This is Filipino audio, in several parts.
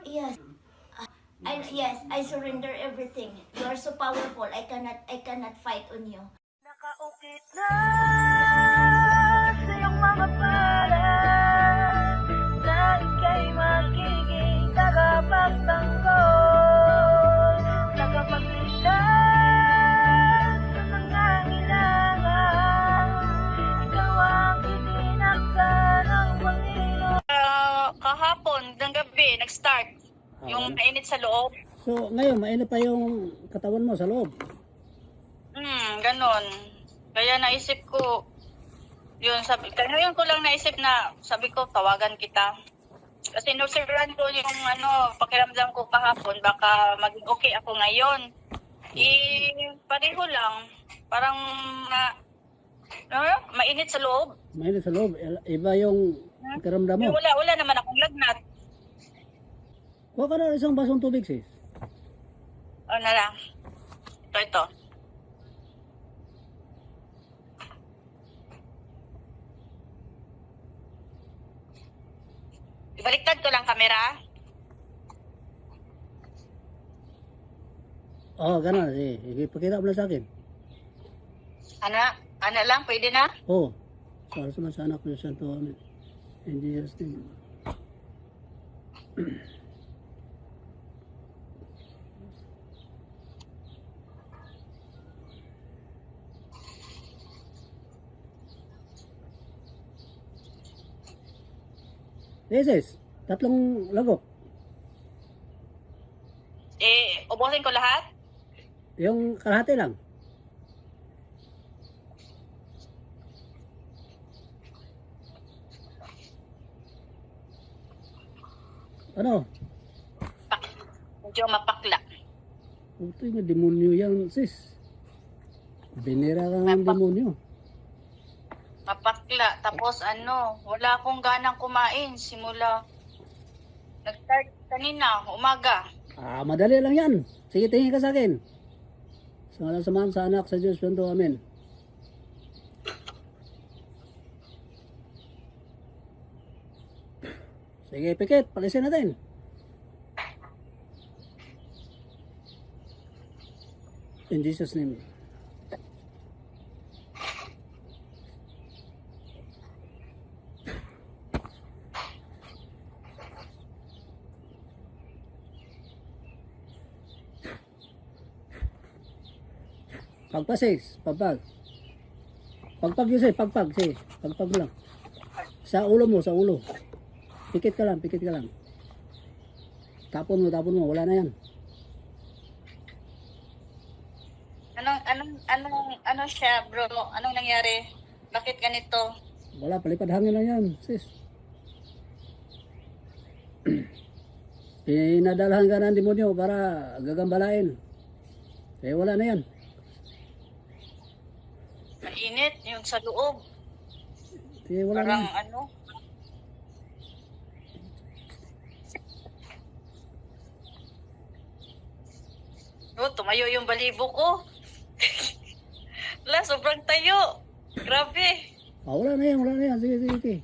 Yes. Yes, I surrender everything. You are so powerful. I cannot fight on you. Nakaukit na sa iyong mga palad na ika'y magiging tagapagtanggol, tagapagligtas sa mga hilangan. Ikaw ang itinakda ng Panginoon. Kahapon, ng gabi, nag-start. Yung mainit sa loob. So, ngayon, mainit pa yung katawan mo sa loob. Ganon. Kaya naisip ko, yun, ngayon ko lang naisip na, sabi ko, tawagan kita. Kasi inusiran ko yung pakiramdam ko kahapon, baka maging okay ako ngayon. Pareho lang. Parang, mainit sa loob. Mainit sa loob. Iba yung pakiramdam mo. Wala naman akong lagnat. Kuha ka na isang basong tubig, sis. Ano lang. Ito. Ibaliktad ko lang kamera. Oo, gano'n. Sige, pakita mo na sa akin. Ana lang, pwede na? Oo. Para sa mga anak ko yung Santo Amen. In Jesus' name. Sis, tatlong lagok. Ubusin ko lahat? Yung kalahati lang. Ano? Medyo mapakla. Ito yung demonyo yan, sis. Binira ka ng demonyo. Mapakla. Tapos wala akong ganang kumain simula. Nag-start kanina, umaga. Madali lang yan. Sige, tingin ka sa akin. Sa ngalan samahan sa anak sa Diyos, Santo Amen. Sige, pikit. Palisin natin. In Jesus' name. Pagpag, sis. Pagpag. Pagpag yun, sis. Pagpag, sis. Pagpag lang. Sa ulo mo, sa ulo. Pikit ka lang, pikit ka lang. Tapon mo. Wala na yan. Ano siya, bro? Anong nangyari? Bakit ganito? Wala, palipad hangin lang yan, sis. Pinadalahan ka ng demonyo para gagambalain. Eh, wala na yan. Mainit yung sa loob. Eh, wala Parang na yan. Tumayo yung balibo ko. Wala, sobrang tayo. Grabe. Wala na yan. Sige.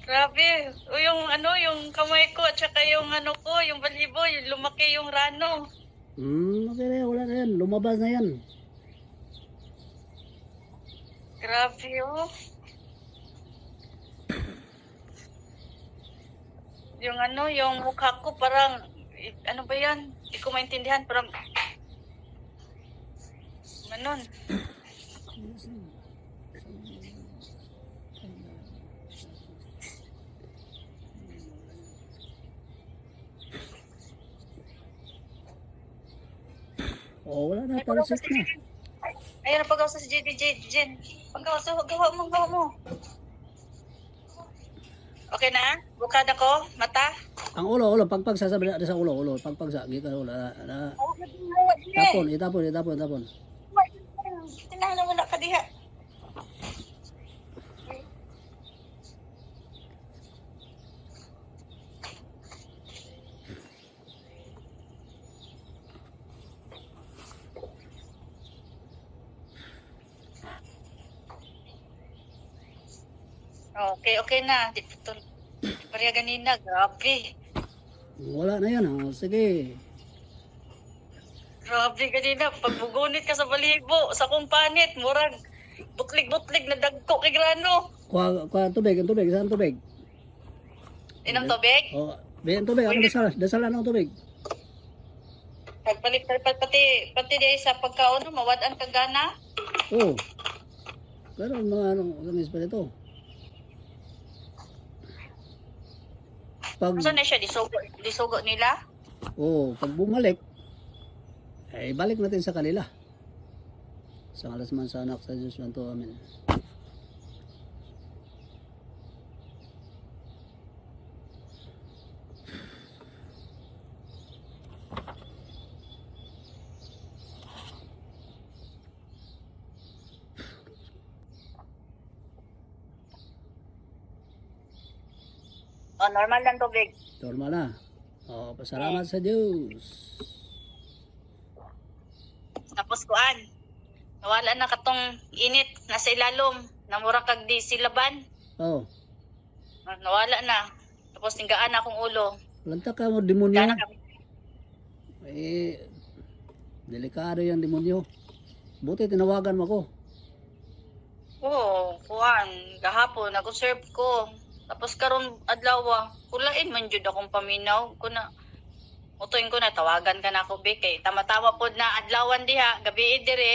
Grabe. O yung kamay ko at saka yung ko, yung balibo, yung lumaki yung rano. Okay na yan, wala na yan. Lumabas na yan. Grabe, oh. Yung mukha ko parang, ano ba yan? Hindi ko maintindihan, parang, ganon. Wala na, palisik na. Ayun, napagawa sa si Jen. Gawa mo. Okay na? Bukad ako? Mata? Ang ulo, pagpag sa ulo, pagpag sa gika ulo. Tapon. Tinahala mo na ka diha. Okay na. Dito, pareha ganina. Grabe. Wala na yan, ha? Sige. Grabe kanina, pagbugunit ka sa balibo, sa kong panit, murag, butlig-butlig na dagko kay grano. Kuha tubig, ang tubig. Saan tubig? Inom tubig? O, bayan tubig. Ako dasalan ng tubig. Pagpalit pati di sa pagkaon, mawad-an ka gana. Oo. Pero mga gamis pa dito. Pag, Saan na siya, disugo nila? pag bumalik, ay balik natin sa kanila. Sa alas man sa anak sa Diyos man to, amen. O, normal lang tubig. Normal na. O, pasalamat sa Diyos. Tapos kuan, nawala na katong init, nasa ilalom, namura kag di silaban. Oh, Nawala na. Tapos tinggaan na akong ulo. lanta ka mo, demonyo. Gana kami. Eh, delikado yan, demonyo. Buti tinawagan mo ko. Oo, kuan, gahapon, nag-serve ko. Tapos karon adlaw, kulain man jud akong paminaw. Kuna, utuin ko na, tawagan ka na ako, Be. Kay tama-tama po na adlawan diha, gabi dire.